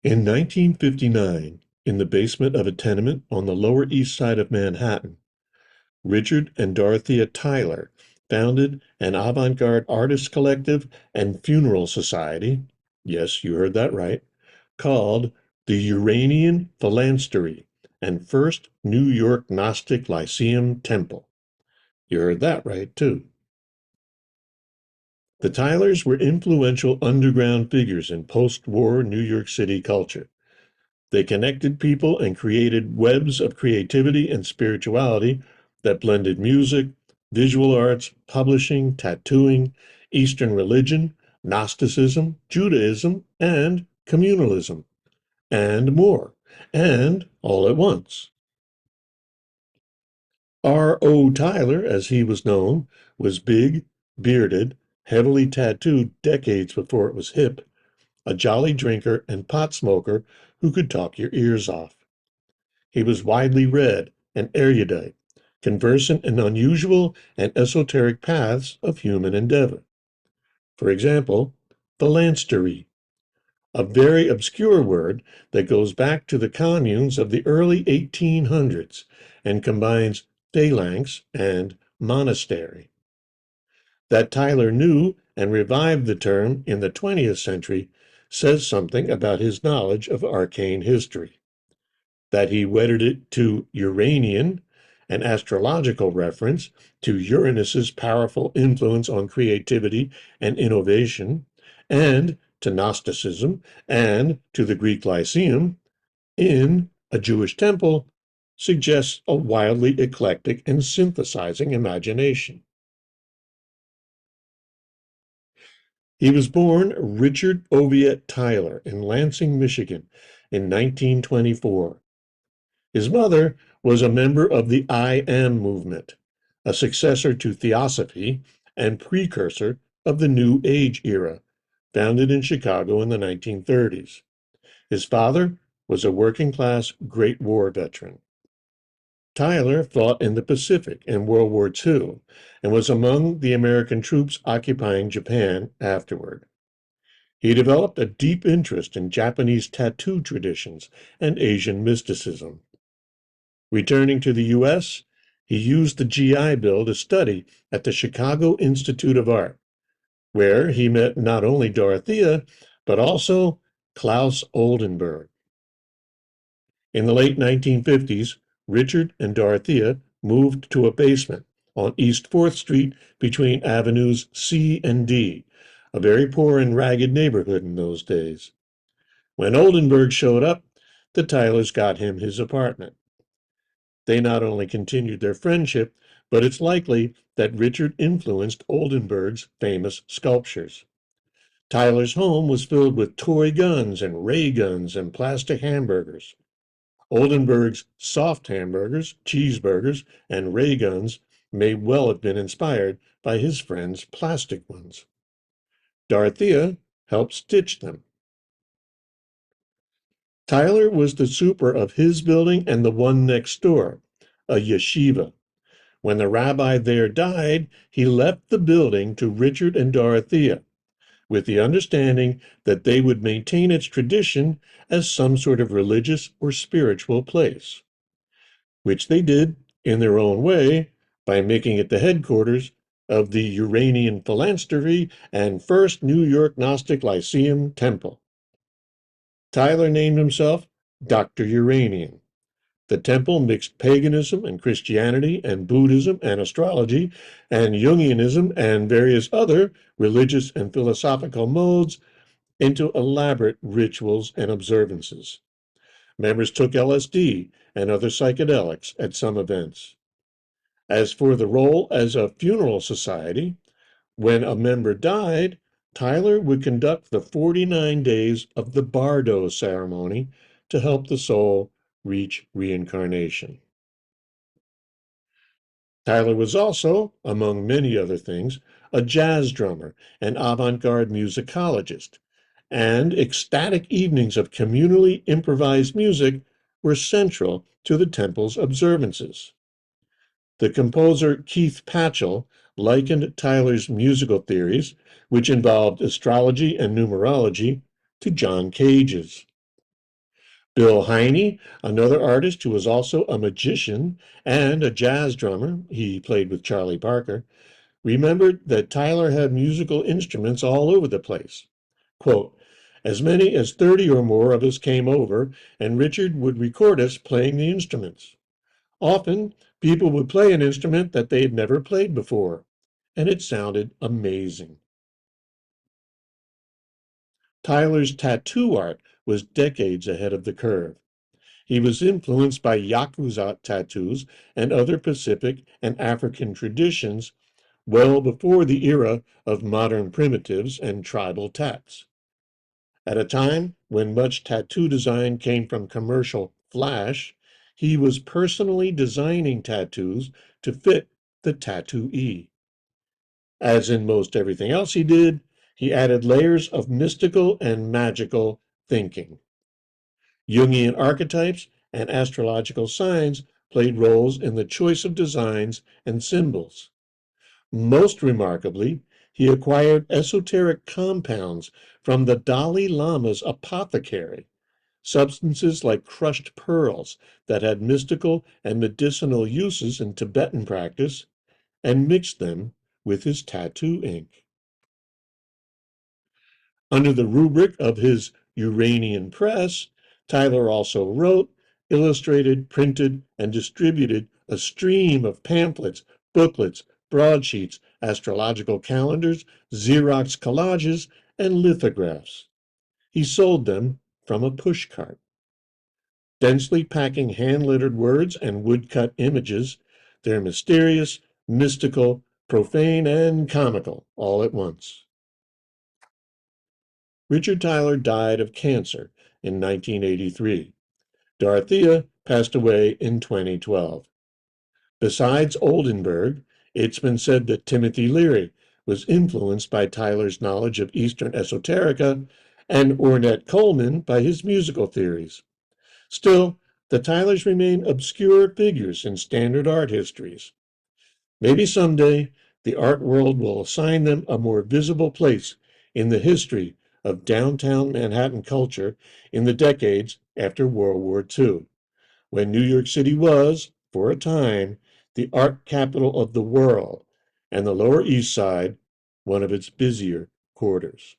In 1959, in the basement of a tenement on the Lower East Side of Manhattan, Richard and Dorothea Tyler founded an avant-garde artist collective and funeral society, yes, you heard that right, called the Uranian Phalanstery and First New York Gnostic Lyceum Temple. You heard that right, too. The Tylers were influential underground figures in post-war New York City culture. They connected people and created webs of creativity and spirituality that blended music, visual arts, publishing, tattooing, Eastern religion, Gnosticism, Judaism, and communalism, and more, and all at once. R.O. Tyler, as he was known, was big, bearded, heavily tattooed decades before it was hip, a jolly drinker and pot smoker who could talk your ears off. He was widely read and erudite, conversant in unusual and esoteric paths of human endeavor. For example, Phalanstery, a very obscure word that goes back to the communes of the early 1800s and combines phalanx and monastery. That Tyler knew and revived the term in the 20th century says something about his knowledge of arcane history. That he wedded it to Uranian, an astrological reference to Uranus's powerful influence on creativity and innovation, and to Gnosticism and to the Greek Lyceum in a Jewish temple suggests a wildly eclectic and synthesizing imagination. He was born Richard Oviatt Tyler in Lansing, Michigan in 1924. His mother was a member of the I Am movement, a successor to Theosophy and precursor of the New Age era, founded in Chicago in the 1930s. His father was a working-class Great War veteran. Tyler fought in the Pacific in World War II and was among the American troops occupying Japan afterward. He developed a deep interest in Japanese tattoo traditions and Asian mysticism. Returning to the U.S., he used the GI Bill to study at the Chicago Institute of Art, where he met not only Dorothea, but also Claes Oldenburg. In the late 1950s, Richard and Dorothea moved to a basement on East 4th Street between Avenues C and D, a very poor and ragged neighborhood in those days. When Oldenburg showed up, the Tylers got him his apartment. They not only continued their friendship, but it's likely that Richard influenced Oldenburg's famous sculptures. Tyler's home was filled with toy guns and ray guns and plastic hamburgers. Oldenburg's soft hamburgers, cheeseburgers, and ray guns may well have been inspired by his friend's plastic ones. Dorothea helped stitch them. Tyler was the super of his building and the one next door, a yeshiva. When the rabbi there died, he left the building to Richard and Dorothea, with the understanding that they would maintain its tradition as some sort of religious or spiritual place, which they did in their own way by making it the headquarters of the Uranian Phalanstery and First New York Gnostic Lyceum Temple. Tyler named himself Dr. Uranian. The temple mixed paganism and Christianity and Buddhism and astrology and Jungianism and various other religious and philosophical modes into elaborate rituals and observances. Members took LSD and other psychedelics at some events. As for the role as a funeral society, when a member died, Tyler would conduct the 49 days of the Bardo ceremony to help the soul reach reincarnation. Tyler was also, among many other things, a jazz drummer and avant-garde musicologist, and ecstatic evenings of communally improvised music were central to the temple's observances. The composer Keith Patchell likened Tyler's musical theories, which involved astrology and numerology, to John Cage's. Bill Heine, another artist who was also a magician and a jazz drummer, he played with Charlie Parker, remembered that Tyler had musical instruments all over the place. Quote, as many as 30 or more of us came over, and Richard would record us playing the instruments. Often, people would play an instrument that they had never played before, and it sounded amazing. Tyler's tattoo art was decades ahead of the curve. He was influenced by Yakuza tattoos and other Pacific and African traditions well before the era of modern primitives and tribal tats. At a time when much tattoo design came from commercial flash, he was personally designing tattoos to fit the tattooee. As in most everything else he did, he added layers of mystical and magical thinking. Jungian archetypes and astrological signs played roles in the choice of designs and symbols. Most remarkably, he acquired esoteric compounds from the Dalai Lama's apothecary, substances like crushed pearls that had mystical and medicinal uses in Tibetan practice, and mixed them with his tattoo ink. Under the rubric of his Uranian press, Tyler also wrote, illustrated, printed, and distributed a stream of pamphlets, booklets, broadsheets, astrological calendars, Xerox collages, and lithographs. He sold them from a pushcart. Densely packing hand-lettered words and woodcut images, they're mysterious, mystical, profane, and comical all at once. Richard Tyler died of cancer in 1983. Dorothea passed away in 2012. Besides Oldenburg, it's been said that Timothy Leary was influenced by Tyler's knowledge of Eastern esoterica and Ornette Coleman by his musical theories. Still, the Tylers remain obscure figures in standard art histories. Maybe someday the art world will assign them a more visible place in the history of downtown Manhattan culture in the decades after World War II, when New York City was, for a time, the art capital of the world, and the Lower East Side one of its busier quarters.